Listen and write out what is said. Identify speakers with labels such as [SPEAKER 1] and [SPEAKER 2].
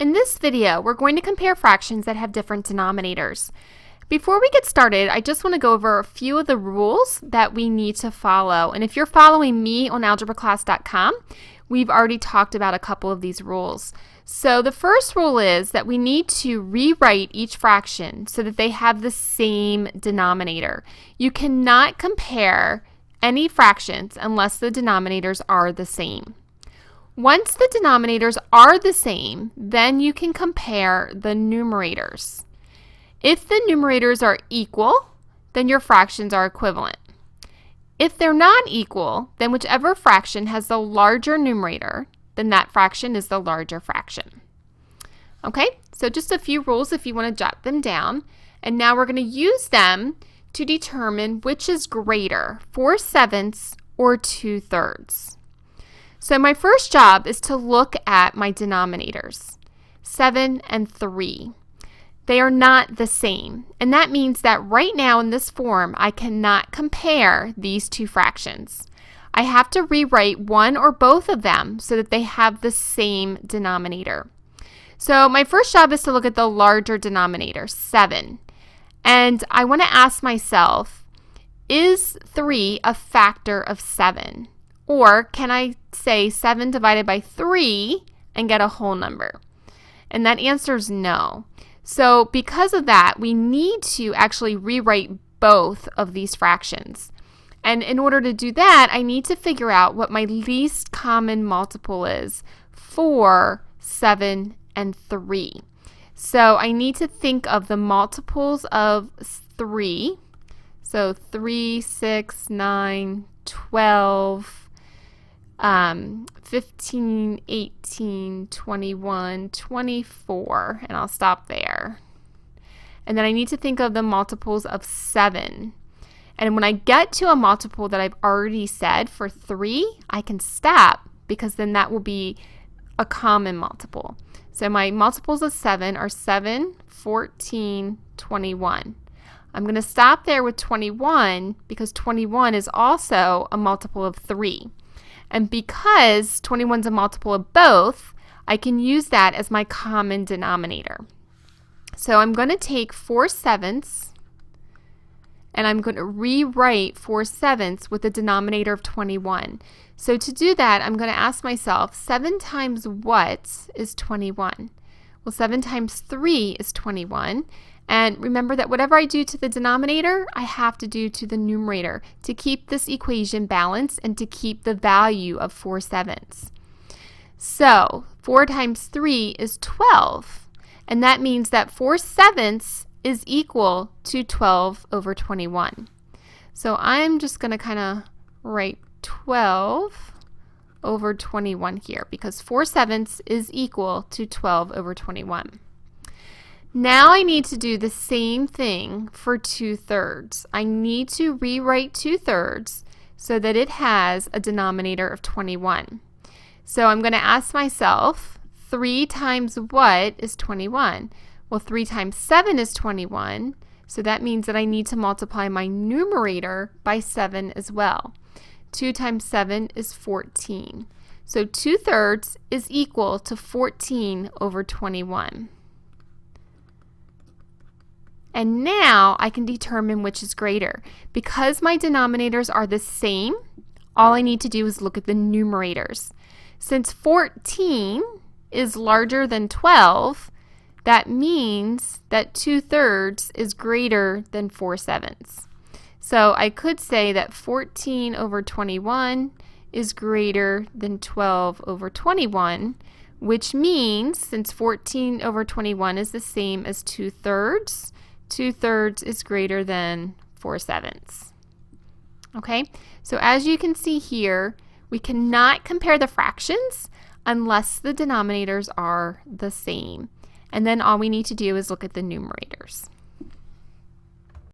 [SPEAKER 1] In this video, we're going to compare fractions that have different denominators. Before we get started, I just want to go over a few of the rules that we need to follow. And if you're following me on algebraclass.com, we've already talked about a couple of these rules. So the first rule is that we need to rewrite each fraction so that they have the same denominator. You cannot compare any fractions unless the denominators are the same. Once the denominators are the same, then you can compare the numerators. If the numerators are equal, then your fractions are equivalent. If they're not equal, then whichever fraction has the larger numerator, then that fraction is the larger fraction. Okay, so just a few rules if you want to jot them down. And now we're going to use them to determine which is greater, 4/7 or 2/3. So my first job is to look at my denominators, 7 and 3. They are not the same, and that means that right now in this form, I cannot compare these two fractions. I have to rewrite one or both of them so that they have the same denominator. So my first job is to look at the larger denominator, 7. And I want to ask myself, is 3 a factor of 7? Or can I say 7 divided by 3 and get a whole number? And that answer is no. So because of that, we need to actually rewrite both of these fractions. And in order to do that, I need to figure out what my least common multiple is for 7 and 3. So I need to think of the multiples of 3. So 3, 6, 9, 12, 15, 18, 21, 24, and I'll stop there. And then I need to think of the multiples of 7. And when I get to a multiple that I've already said for 3, I can stop because then that will be a common multiple. So my multiples of 7 are 7, 14, 21. I'm going to stop there with 21 because 21 is also a multiple of 3. And because 21 is a multiple of both, I can use that as my common denominator. So I'm going to take 4/7 and I'm going to rewrite 4/7 with a denominator of 21. So to do that, I'm going to ask myself, 7 times what is 21? Well, 7 times 3 is 21. And remember that whatever I do to the denominator, I have to do to the numerator to keep this equation balanced and to keep the value of 4/7. So 4 times 3 is 12. And that means that 4/7 is equal to 12 over 21. So I'm just going to kind of write 12 over 21 here because 4/7 is equal to 12 over 21. Now I need to do the same thing for 2/3. I need to rewrite 2/3 so that it has a denominator of 21. So I'm going to ask myself, 3 times what is 21? Well, 3 times 7 is 21, so that means that I need to multiply my numerator by 7 as well. 2 times 7 is 14. So 2/3 is equal to 14 over 21. And now I can determine which is greater. Because my denominators are the same, all I need to do is look at the numerators. Since 14 is larger than 12, that means that 2/3 is greater than 4/7. So I could say that 14 over 21 is greater than 12 over 21, which means since 14 over 21 is the same as 2/3, 2/3 is greater than 4/7. Okay, so as you can see here, we cannot compare the fractions unless the denominators are the same. And then all we need to do is look at the numerators.